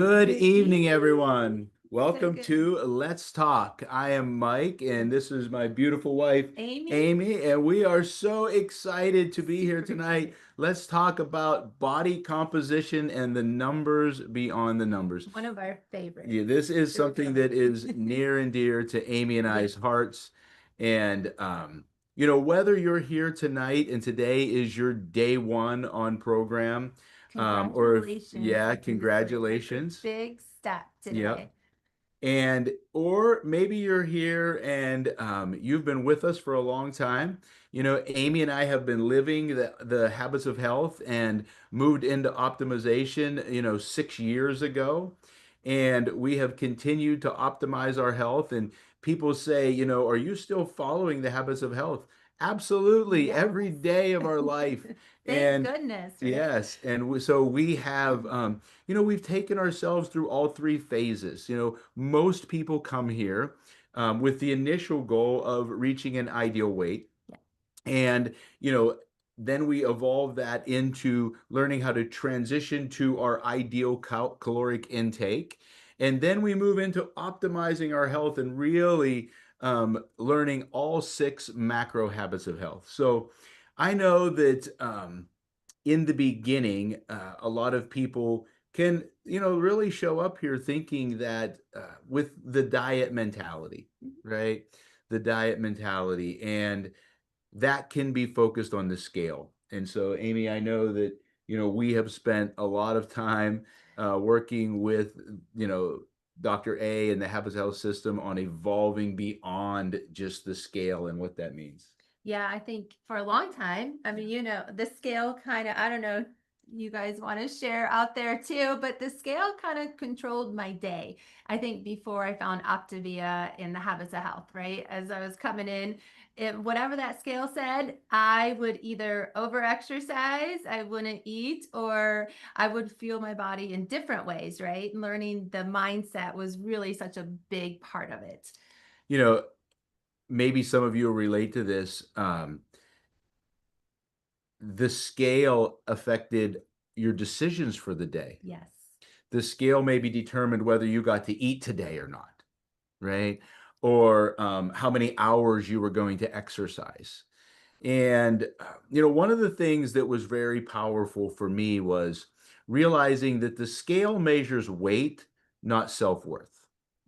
Good Good evening, everyone. evening. So Welcome good. to Let's Talk. I am Mike, and this is my beautiful wife, Amy, Amy, and we are so excited to be here super tonight. excited. Let's talk about body composition and the numbers beyond the numbers. One of our favorites. Yeah, this is Super something fun. that is near and dear to Amy and Yes. I's hearts. And, whether you're here tonight and today is your day one on program, or if, Congratulations, yeah, because it's such a congratulations. big step Yep. today. And or maybe you're here and you've been with us for a long time. Amy and I have been living the habits of health and moved into optimization, 6 years ago. And we have continued to optimize our health. And people say, are you still following the habits of health? Absolutely, Yes. every day of our life. Thank And goodness, right? yes, and so we have we've taken ourselves through all three phases. Most people come here with the initial goal of reaching an ideal weight. Yeah. And, then we evolve that into learning how to transition to our ideal caloric intake. And then we move into optimizing our health and really learning all six macro habits of health. So I know that in the beginning, a lot of people can, really show up here thinking that with the diet mentality, Mhm. right? The diet mentality, and that can be focused on the scale. And so, Amy, I know that, we have spent a lot of time working with, Dr. A and the Habits Health System on evolving beyond just the scale and what that means. Yeah, I think for a long time, I mean, the scale kind of, I don't know, you guys want to share out there too, but the scale kind of controlled my day. I think before I found Optavia in the Habits of Health, right? As I was coming in, whatever that scale said, I would either over exercise, I wouldn't eat, or I would feel my body in different ways, right? Learning the mindset was really such a big part of it. You know, Maybe some of you will relate to this. The scale affected your decisions for the day. Yes. The scale maybe determined whether you got to eat today or not, right? Or how many hours you were going to exercise. And, one of the things that was very powerful for me was realizing that the scale measures weight, not self-worth,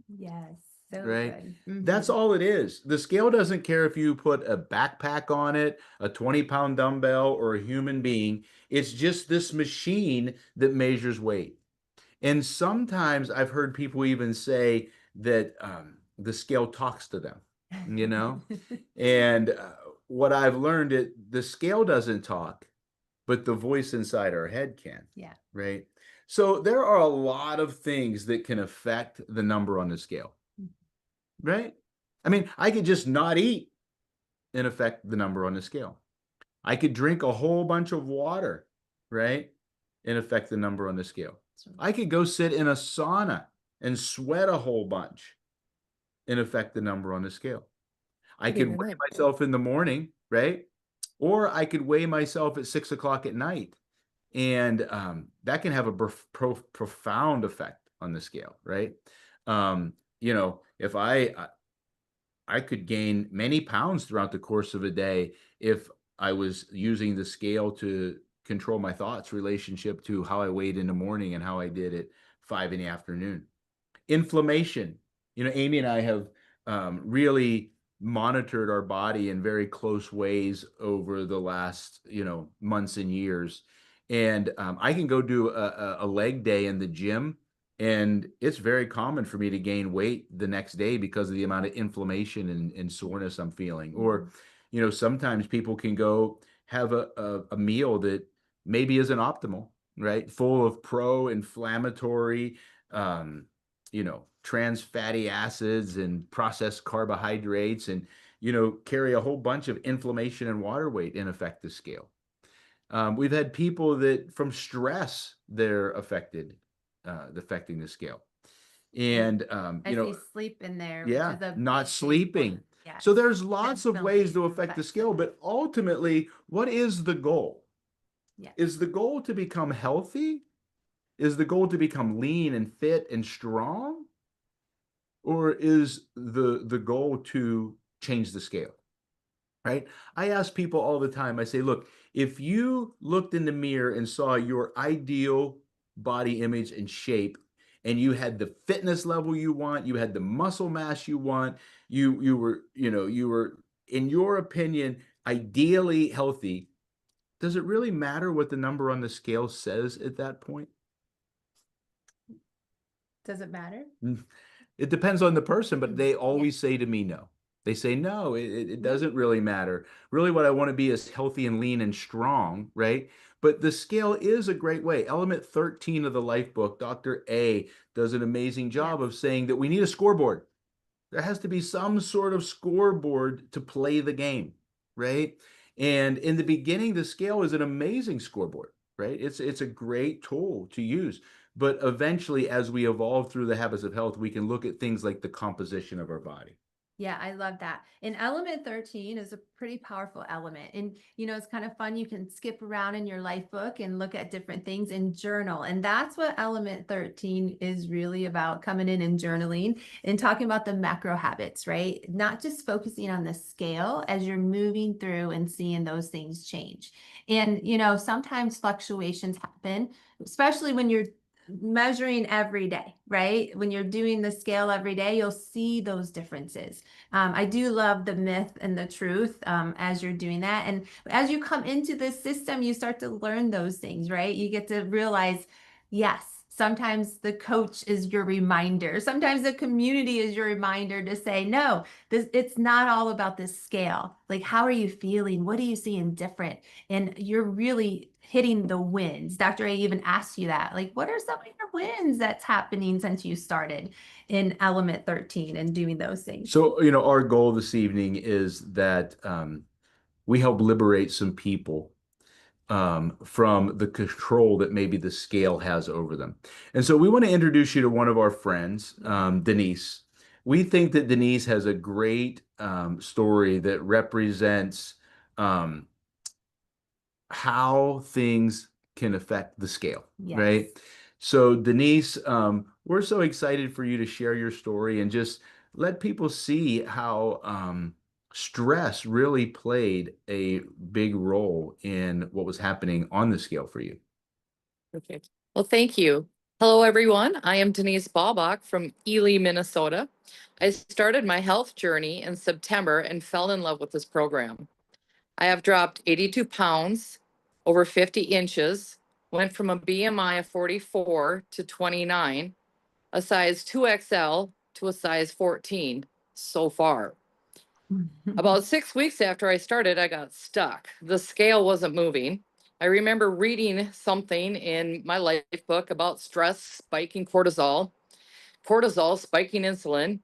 Yes. So right? good. That's Hmm. all it is. The scale doesn't care if you put a backpack on it, a 20-pound dumbbell, or a human being. It's just this machine that measures weight. And sometimes I've heard people even say that the scale talks to them, you know? And what I've learned the scale doesn't talk, but the voice inside our head can, Yeah. right? So there are a lot of things that can affect the number on the scale, right? I mean, I could just not eat and affect the number on the scale. I could drink a whole bunch of water, right? And affect the number on the scale. I could go sit in a sauna and sweat a whole bunch and affect the number on the scale. I Could could be weigh really big. myself in the morning, right? Or I could weigh myself at 6 o'clock at night. And that can have a profound effect on the scale, right? If I could gain many pounds throughout the course of a day if I was using the scale to control my thoughts relationship to how I weighed in the morning and how I did at 5 in the afternoon. Inflammation. Amy and I have really monitored our body in very close ways over the last, months and years. And I can go do a leg day in the gym, and it's very common for me to gain weight the next day because of the amount of inflammation and soreness I'm feeling. Or, Mhm. sometimes people can go have a meal that maybe isn't optimal, right? Full of pro-inflammatory, trans fatty acids and processed carbohydrates, and, carry a whole bunch of inflammation and water weight and affect the scale. We've had people that from stress, they're affecting the scale. And And, I see sleep in there, which yeah, is a not big sleeping. one. Yes. So there's The lots of ways to inflammation affect the affects scale, it. but ultimately, what is the goal? Yes. Is the goal to become healthy, Is the goal to become lean and fit and strong? Or is the goal to change the scale? Right? I ask people all the time, I say, look, if you looked in the mirror and saw your ideal body image and shape, and you had the fitness level you want, you had the muscle mass you want, you were, you were, in your opinion, ideally healthy, does it really matter what the number on the scale says at that point? Does it matter? Mm, It depends on the person, but they Yeah. always say to me no. They say, no, it No. doesn't really matter. Really, what I want to be is healthy and lean and strong, right? But the scale is a great way. Element 13 of the Life Book, Dr. A does an amazing Yes. job of saying that we need a scoreboard. There has to be some sort of scoreboard to play the game, right? And in the beginning, the scale is an amazing scoreboard, right? It's a great tool to use. But eventually, as we evolve through the habits of health, we can look at things like the composition of our body. Yeah, I love that. And element 13 is a pretty powerful element. And, it's kind of fun. You can skip around in your life book and look at different things and journal. And that's what element 13 is really about, coming in and journaling and talking about the macro habits, right? Not just focusing on the scale as you're moving through and seeing those things change. And, sometimes fluctuations happen, especially when you're measuring every day, right? When you're doing the scale every day, you'll see those differences. I do love the myth and the truth as you're doing that. And as you come into this system, you start to learn those things, right? You get to realize, yes, sometimes the coach is your reminder. Sometimes the community is your reminder to say, no, it's not all about this scale. Like, how are you feeling? What are you seeing different? And you're really hitting the wins. Dr. A even asked you that. Like, what are some of your wins that's happening since you started in element 13 and doing those things? So, our goal this evening is that we help liberate some people from the control that maybe the scale has over them. And so we want to introduce you to one of our friends, Denise. We think that Denise has a great story that represents um, how things can affect the scale, Yes. right? So, Denise, we're so excited for you to share your story and just let people see how stress really played a big role in what was happening on the scale for you. Okay. Well, thank you. Hello, everyone. I am Denise Balbach from Ely, Minnesota. I started my health journey in September and fell in love with this program. I have dropped 82 pounds, over 50 inches, went from a BMI of 44 to 29, a size 2XL to a size 14 so far. About 6 weeks after I started, I got stuck. The scale wasn't moving. I remember reading something in my life book about stress spiking cortisol, cortisol spiking insulin,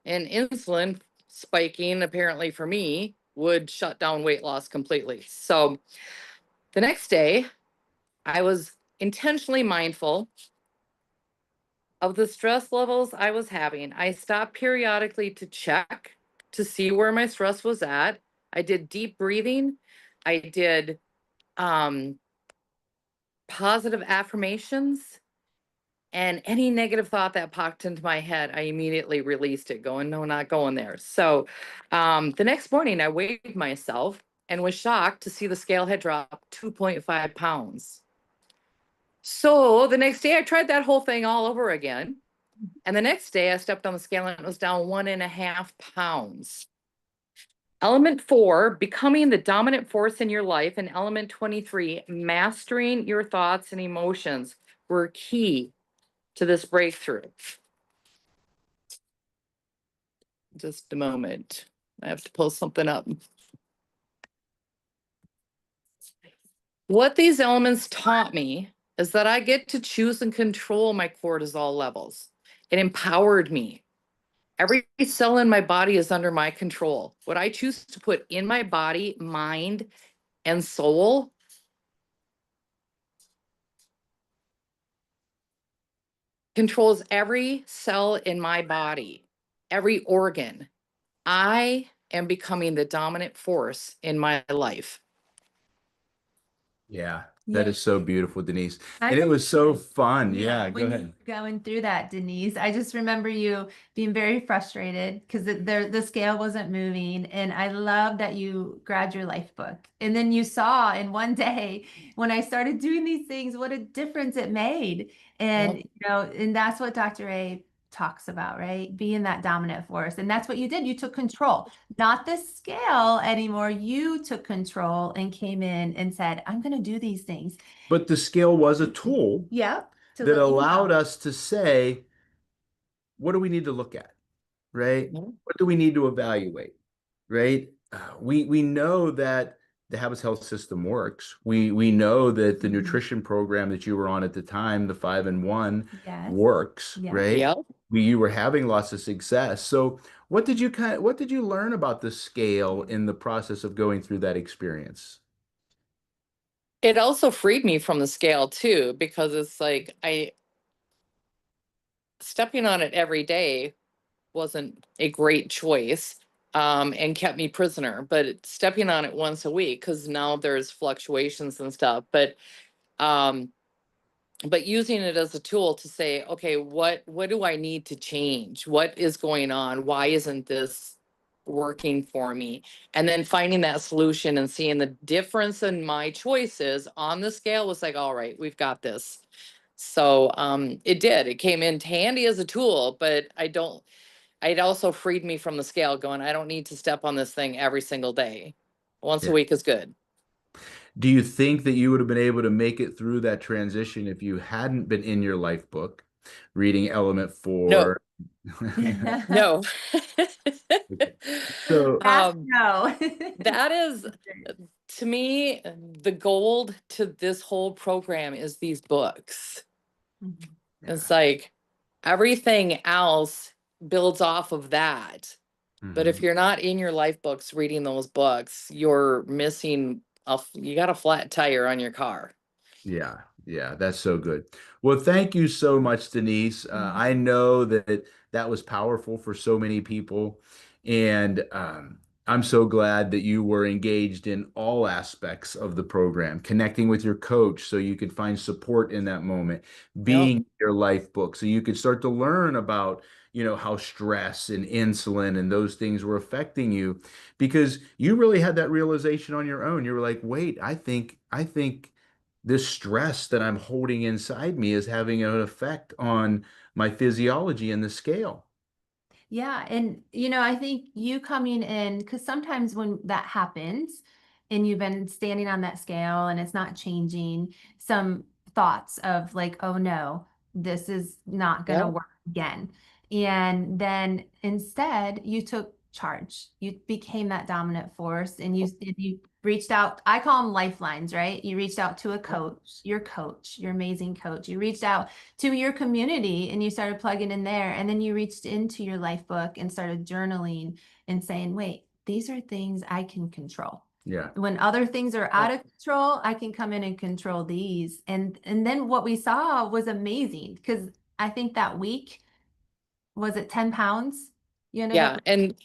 and insulin spiking, apparently for me, would shut down weight loss completely. So the next day, I was intentionally mindful of the stress levels I was having. I stopped periodically to check to see where my stress was at. I did deep breathing. I did positive affirmations, and any negative thought that popped into my head, I immediately released it, going, no, not going there. So the next morning, I weighed myself and was shocked to see the scale had dropped 2.5 pounds. So the next day, I tried that whole thing all over again. And the next day, I stepped on the scale and it was down 1.5 pounds. Element 4, becoming the dominant force in your life, and element 23, mastering your thoughts and emotions, were key to this breakthrough. Just a moment. I have to pull something up. What these elements taught me is that I get to choose and control my cortisol levels. It empowered me. Every cell in my body is under my control. What I choose to put in my body, mind, and soul controls every cell in my body, every organ. I am becoming the dominant force in my life. Yeah, That Yeah. is so beautiful, Denise. I And it just- was so fun. Yeah, go When you ahead. were going through that, Denise, I just remember you being very frustrated because the scale wasn't moving. And I love that you grabbed your life book. And then you saw in one day when I started doing these things, what a difference it made. And, and that's what Dr. A talks about, right? Being that dominant force. And that's what you did. You took control, not the scale anymore. You took control and came in and said, I'm going to do these things. But the scale was a tool Yep. that allowed us to say, what do we need to look at? Right? Mhm. What do we need to evaluate? Right? We know that the Habits Health System works. We know that the nutrition program that you were on at the time, the 5-in-1, Yes. works. Yeah. Right? Yep. You were having lots of success. So what did you learn about the scale in the process of going through that experience? It also freed me from the scale too, because it's like stepping on it every day wasn't a great choice, and kept me prisoner. But stepping on it once a week, because now there's fluctuations and stuff. Um, but using it as a tool to say, okay, what do I need to change? What is going on? Why isn't this working for me? And then finding that solution and seeing the difference in my choices on the scale was like, all right, we've got this. So it came in handy as a tool, but it also freed me from the scale going, I don't need to step on this thing every single day. Once Yeah. a week is good. Do you think that you would have been able to make it through that transition if you hadn't been in your life book, reading Element No, 4? no. So No. That is, to me, the gold to this whole program is these books. It's like everything else builds off of that. But if Mhm. you're not in your life books reading those books, you're missing you got a flat tire on your car. Yeah, that's so good. Well, thank you so much, Denise. I know that that was powerful for so many people, and I'm so glad that you were engaged in all aspects of the program, connecting with your coach so you could find support in that moment, being your life book so you could start to learn about, how stress and insulin and those things were affecting you, because you really had that realization on your own. You were like, wait, I think this stress that I'm holding inside me is having an effect on my physiology and the scale. Yeah. And, I think you coming in, because sometimes when that happens and you've been standing on that scale and it's not changing, some thoughts of like, oh no, this is not going to Yep. work again. And then instead, you took charge. You became that dominant force and you reached out. I call them lifelines, right? You reached out to a coach, your amazing coach. You reached out to your community and you started plugging in there. And then you reached into your life book and started journaling and saying, wait, these are things I can control. Yeah. When other things are out of control, I can come in and control these. And then what we saw was amazing, because I think that week, was it 10 pounds? You ended Yeah. up. And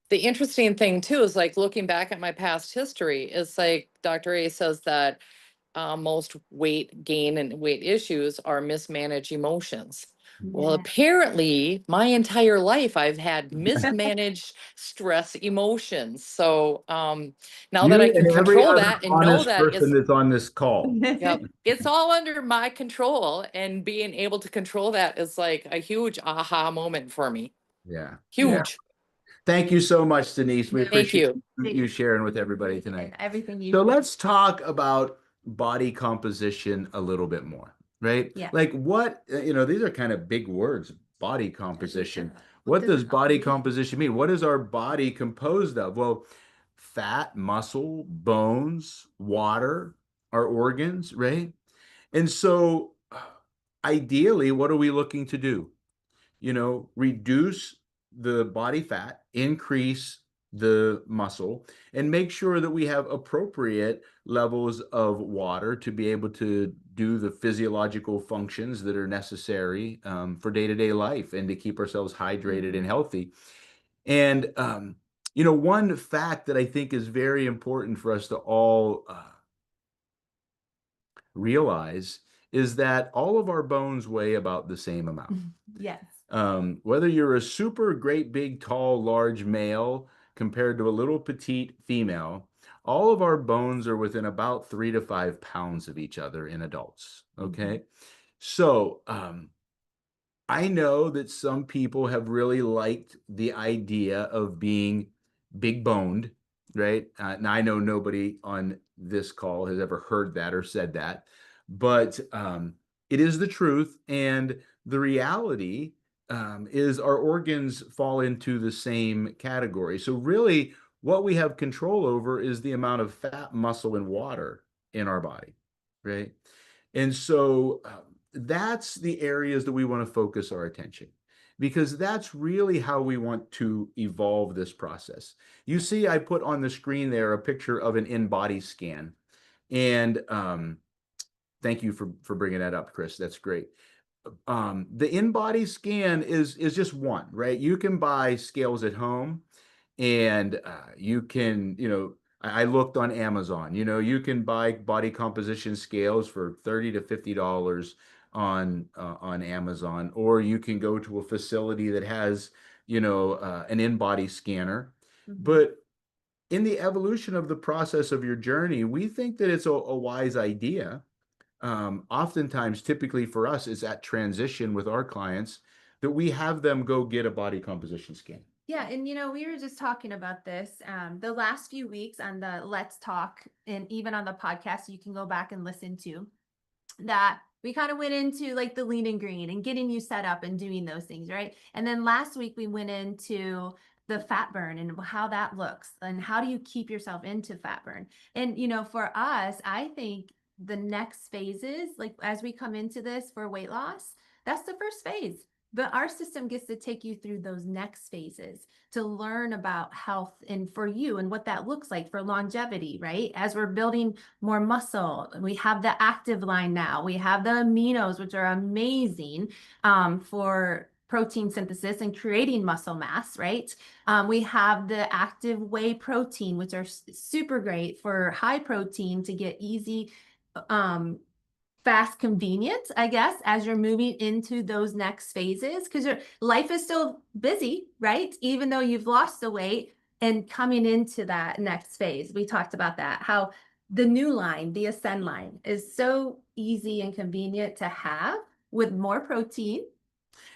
the interesting thing too is like looking back at my past history, is like Dr. A says that most weight gain and weight issues are mismanaged emotions. Well, Yeah. apparently, my entire life I've had mismanaged stress emotions. So now that I You can and every control other that and know honest that person that's on this call. yep, it's all under my control, and being able to control that is like a huge aha moment for me. Yeah. Yeah. Huge. Thank you so much, Denise. We Thank appreciate you. you sharing with everybody tonight. Everything you. So let's talk about body composition a little bit more, right? Yeah. Like these are kind of big words, body composition. What What does does body composition mean? What is our body composed of? Well, fat, muscle, bones, water, our organs, right? And so ideally, what are we looking to do? Reduce the body fat, increase the muscle, and make sure that we have appropriate levels of water to be able to do the physiological functions that are necessary for day-to-day life and to keep ourselves hydrated and healthy. And one fact that I think is very important for us to all realize is that all of our bones weigh about the same amount. Yes. Whether you're a super great, big, tall, large male compared to a little petite female, all of our bones are within about 3 to 5 pounds of each other in adults. Okay. So, I know that some people have really liked the idea of being big boned, right? Now, I know nobody on this call has ever heard that or said that, but it is the truth. And the reality is our organs fall into the same category. So, really, what we have control over is the amount of fat, muscle, and water in our body, right? And so, that's the areas that we want to focus our attention because that's really how we want to evolve this process. You see, I put on the screen there a picture of an in-body scan. And thank you for bringing that up, Chris. That's great. The in-body scan is just one, right? You can buy scales at home and you can, I looked on Amazon, you can buy body composition scales for $30 to $50 on Amazon, or you can go to a facility that has, an in-body scanner. But in the evolution of the process of your journey, we think that it's a wise idea. Oftentimes, typically for us, is at transition with our clients that we have them go get a body composition scan. Yeah, and we were just talking about this the last few weeks on the Let's Talk, and even on the podcast, you can go back and listen to that. We kind of went into like the lean and green and getting you set up and doing those things, right? And then last week we went into the fat burn and how that looks and how do you keep yourself into fat burn. And for us, I think the next phases, like as we come into this for weight loss, that's the first phase. But our system gets to take you through those next phases to learn about health and for you and what that looks like for longevity, right? As we're building more muscle, we have the active line now. We have the aminos, which are amazing for protein synthesis and creating muscle mass, right? We have the active whey protein, which are super great for high protein to get easy fast convenience, I guess, as you're moving into those next phases, because your life is still busy, right? Even though you've lost the weight and coming into that next phase, we talked about that, how the new line, the Ascend line, is so easy and convenient to have with more protein.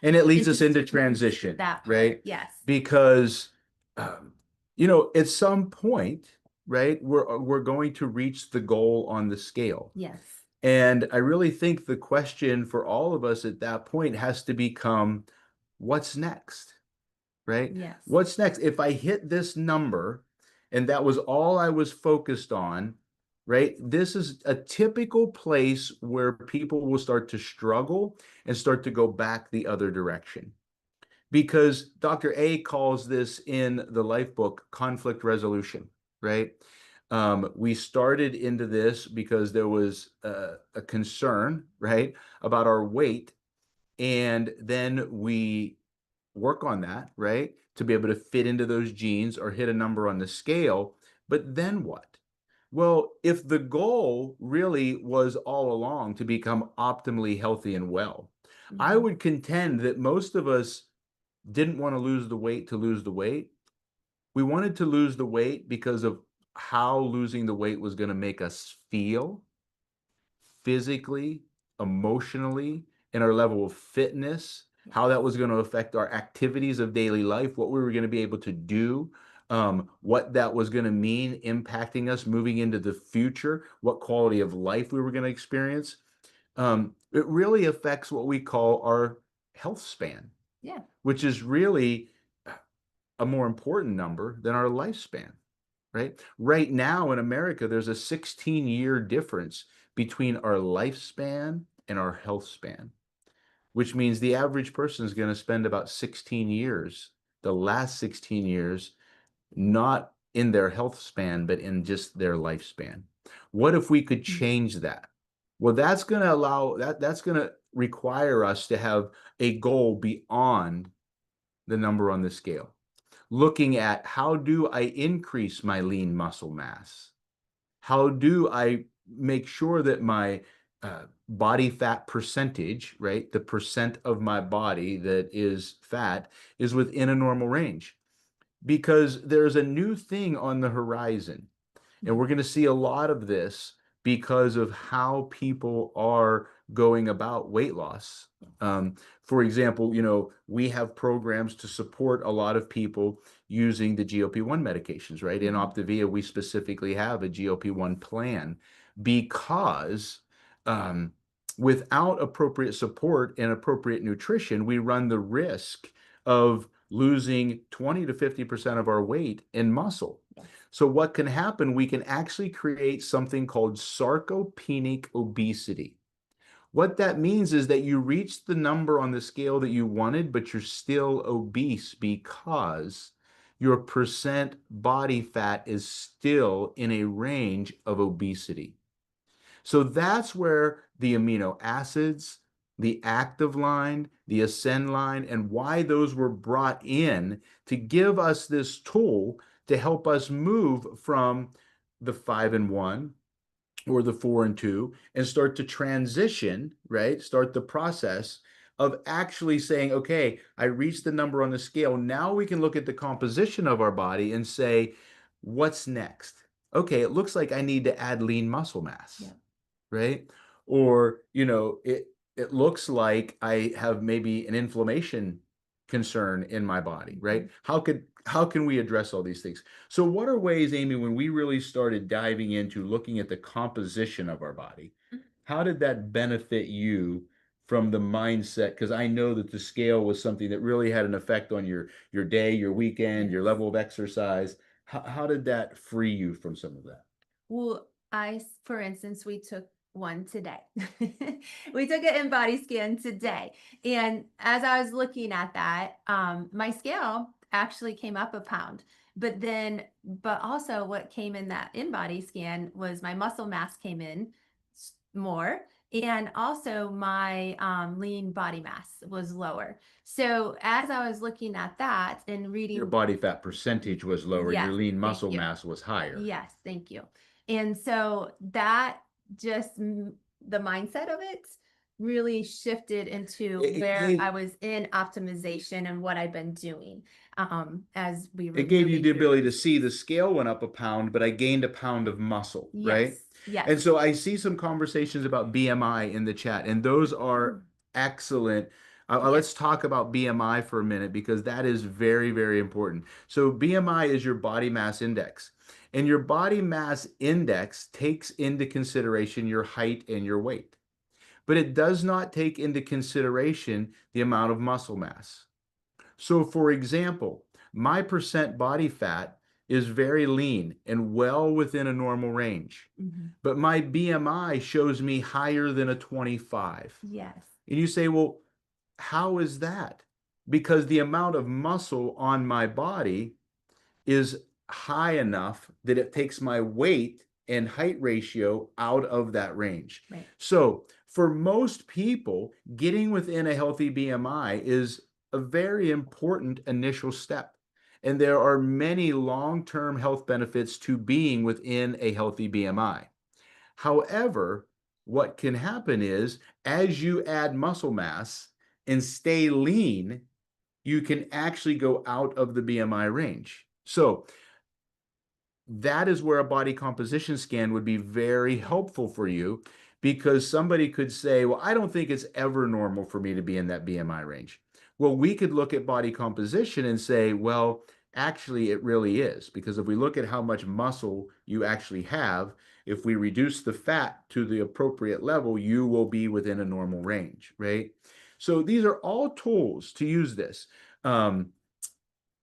And it leads And us just into to transition, that part, right? yes. Because, at some point, right, we're going to reach the goal on the scale. Yes. And I really think the question for all of us at that point has to become, what's next, right? Yes. What's next? If I hit this number and that was all I was focused on, right? This is a typical place where people will start to struggle and start to go back the other direction. Because Dr. A calls this in the life book conflict resolution, right? We started into this because there was a concern, right, about our weight. And then we work on that, right, to be able to fit into those genes or hit a number on the scale. But then what? Well, if the goal really was all along to become optimally healthy and well, I would contend that most of us didn't want to lose the weight to lose the weight. We wanted to lose the weight because of how losing the weight was going to make us feel physically, emotionally, and our level of fitness, how that was going to affect our activities of daily life, what we were going to be able to do, what that was going to mean impacting us moving into the future, what quality of life we were going to experience. It really affects what we call our health span. Yeah. Which is really a more important number than our lifespan, right? Right now in America, there's a 16-year difference between our lifespan and our health span, which means the average person is going to spend about 16 years, the last 16 years, not in their health span, but in just their lifespan. What if we could change that? Well, that's going to allow that's going to require us to have a goal beyond the number on the scale. Looking at how do I increase my lean muscle mass? How do I make sure that my body fat percentage, right? The percent of my body that is fat is within a normal range, because there's a new thing on the horizon. And we're going to see a lot of this because of how people are going about weight loss. For example, we have programs to support a lot of people using the GLP-1 medications, right? In Optavia, we specifically have a GLP-1 plan because without appropriate support and appropriate nutrition, we run the risk of losing 20 to 50% of our weight in muscle. So what can happen, we can actually create something called sarcopenic obesity. What that means is that you reach the number on the scale that you wanted, but you're still obese because your percent body fat is still in a range of obesity. So that's where the amino acids, the active line, the ascend line, and why those were brought in to give us this tool to help us move from the 5 and 1 or the 4 and 2 and start to transition, right? Start the process of actually saying, okay, I reached the number on the scale. Now we can look at the composition of our body and say, what's next? Okay, it looks like I need to add lean muscle mass, right? Or, it looks like I have maybe an inflammation concern in my body, right? How can we address all these things? So what are ways, Amy, when we really started diving into looking at the composition of our body, how did that benefit you from the mindset? Because I know that the scale was something that really had an effect on your day, your weekend, your level of exercise. How did that free you from some of that? Well, for instance, we took one today. We took an InBody scan today. And as I was looking at that, my scale actually came up a pound. But also what came in that InBody scan was my muscle mass came in more. And also my lean body mass was lower. So as I was looking at that and reading, Your body fat percentage was lower, your Yes, lean thank muscle you. mass was higher. Yes, thank you. And so that just the mindset of it really shifted into It where gave- I was in optimization and what I've been doing as we were It gave you moving the through ability to this. see the scale went up a pound, but I gained a pound of muscle, right? Yes. And so I see some conversations about BMI in the chat, and those are Mm. excellent. Yes. Let's talk about BMI for a minute because that is very, very important. So BMI is your body mass index, and your body mass index takes into consideration your height and your weight, but it does not take into consideration the amount of muscle mass. So for example, my percent body fat is very lean and well within a normal range, but my BMI shows me higher than a 25. Yes. And you say, well, how is that? Because the amount of muscle on my body is high enough that it takes my weight and height ratio out of that range. Right. So for most people, getting within a healthy BMI is a very important initial step. And there are many long-term health benefits to being within a healthy BMI. However, what can happen is as you add muscle mass and stay lean, you can actually go out of the BMI range. So that is where a body composition scan would be very helpful for you, because somebody could say, well, I don't think it's ever normal for me to be in that BMI range. Well, we could look at body composition and say, well, actually it really is, because if we look at how much muscle you actually have, if we reduce the fat to the appropriate level, you will be within a normal range, right? So these are all tools to use this. How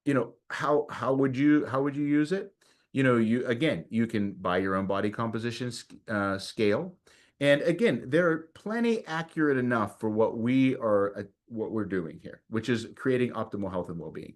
would you use it? You can buy your own body composition scale. And again, they're plenty accurate enough for what we're doing here, which is creating optimal health and well-being.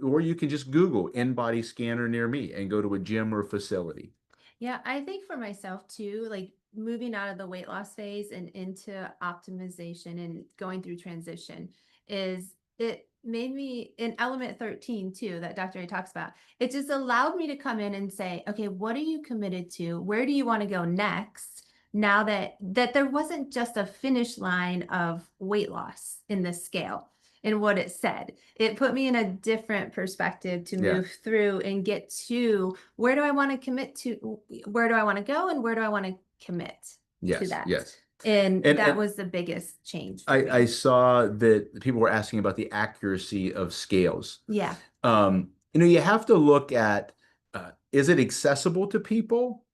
Or you can just Google InBody scanner near me and go to a gym or facility. Yeah, I think for myself too, like moving out of the weight loss phase and into optimization and going through transition it made me in element 13 too, that Dr. A talks about. It just allowed me to come in and say, okay, what are you committed to? Where do you want to go next? now that there wasn't just a finish line of weight loss in this scale and what it said. It put me in a different perspective to Yeah. move through and get to where do I want to commit to, where do I want to go, and where do I want to commit to Yes, that. yes. And And- that and was the biggest change for I me. saw that people were asking about the accuracy of scales. Yeah. You have to look at, is it accessible to people?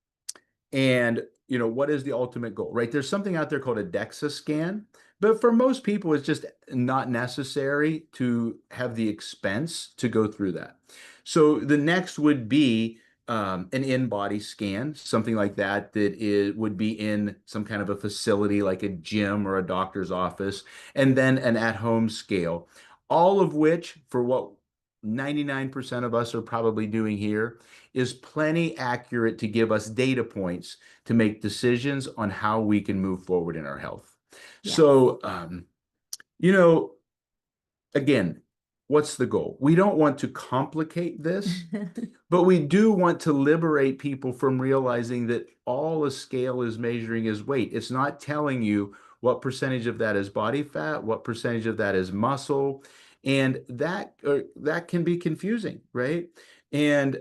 And, what is the ultimate goal, right? There's something out there called a DEXA scan, but for most people, it's just not necessary to have the expense to go through that. So the next would be an in-body scan, something like that, would be in some kind of a facility like a gym or a doctor's office, and then an at-home scale, all of which, for what 99% of us are probably doing here, is plenty accurate to give us data points to make decisions on how we can move forward in our health. Yes. So, again, what's the goal? We don't want to complicate this, but we do want to liberate people from realizing that all a scale is measuring is weight. It's not telling you what percentage of that is body fat, what percentage of that is muscle, and that can be confusing, right? And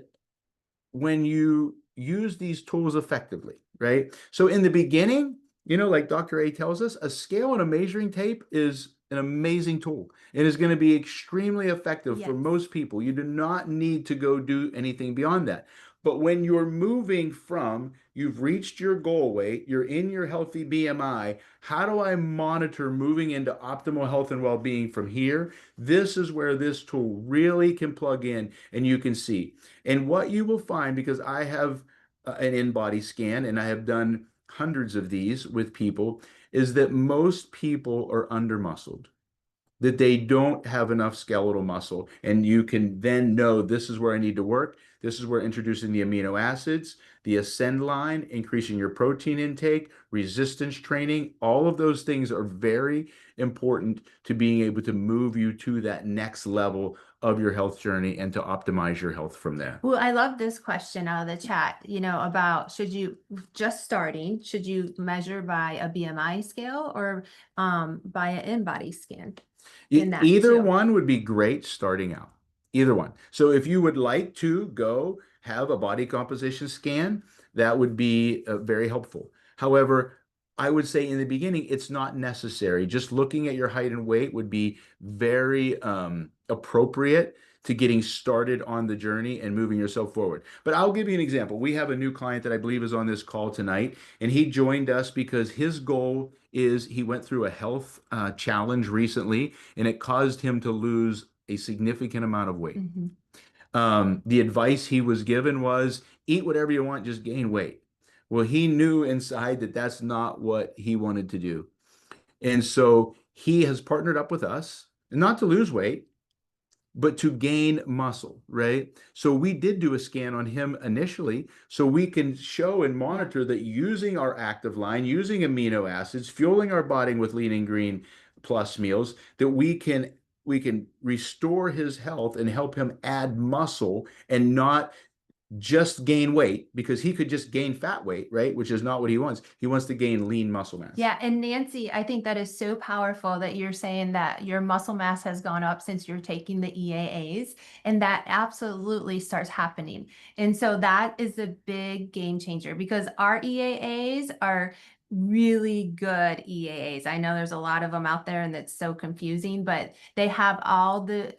when you use these tools effectively, right? So in the beginning, like Dr. A tells us, a scale and a measuring tape is an amazing tool. It is going to be extremely effective for Yes. most people. You do not need to go do anything beyond that. But when you're moving from, you've reached your goal weight, you're in your healthy BMI, how do I monitor moving into optimal health and well-being from here? This is where this tool really can plug in and you can see. And what you will find, because I have an in-body scan and I have done hundreds of these with people, is that most people are under-muscled, that they don't have enough skeletal muscle. And you can then know this is where I need to work. This is where introducing the amino acids, the ascend line, increasing your protein intake, resistance training, all of those things are very important to being able to move you to that next level of your health journey and to optimize your health from there. Well, I love this question out of the chat, about should you measure by a BMI scale or by an in-body scan? In that Either too. one would be great starting out. Either one. So if you would like to go have a body composition scan, that would be very helpful. However, I would say in the beginning, it's not necessary. Just looking at your height and weight would be very appropriate to getting started on the journey and moving yourself forward. But I'll give you an example. We have a new client that I believe is on this call tonight, and he joined us because his goal is he went through a health challenge recently, and it caused him to lose a significant amount of weight. The advice he was given was eat whatever you want, just gain weight. Well, he knew inside that that's not what he wanted to do. And so he has partnered up with us, not to lose weight, but to gain muscle, right? So we did do a scan on him initially, so we can show and monitor that using our active line, using amino acids, fueling our body with lean and green plus meals, that we can restore his health and help him add muscle and not just gain weight, because he could just gain fat weight, right? Which is not what he wants. He wants to gain lean muscle mass. Yeah. And Nancy, I think that is so powerful that you're saying that your muscle mass has gone up since you're taking the EAAs, and that absolutely starts happening. And so that is a big game changer, because our EAAs are really good EAAs. I know there's a lot of them out there and that's so confusing, but they have all the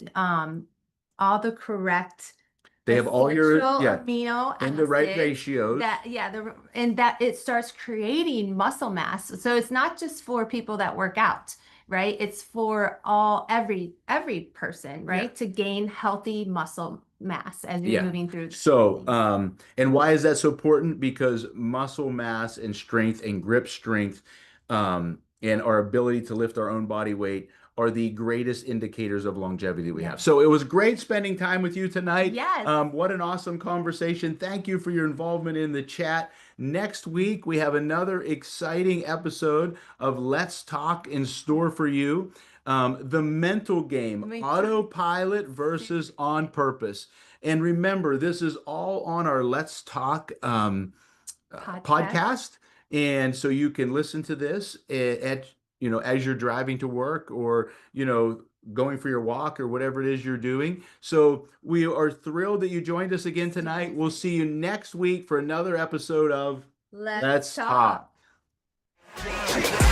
correct They have all your essential amino in the right acids ratios. and that it starts creating muscle mass. So it's not just for people that work out, right? It's for every person, right? To gain healthy muscle mass as you're moving through. So, and why is that so important? Because muscle mass and strength and grip strength, and our ability to lift our own body weight are the greatest indicators of longevity we have. So it was great spending time with you tonight. Yes. What an awesome conversation. Thank you for your involvement in the chat. Next week, we have another exciting episode of Let's Talk in store for you. The mental game, autopilot versus on purpose. And remember, this is all on our Let's Talk podcast. And so you can listen to this at, you know, as you're driving to work, or, you know, going for your walk, or whatever it is you're doing. So we are thrilled that you joined us again tonight. We'll see you next week for another episode of Let's Let's talk. Talk.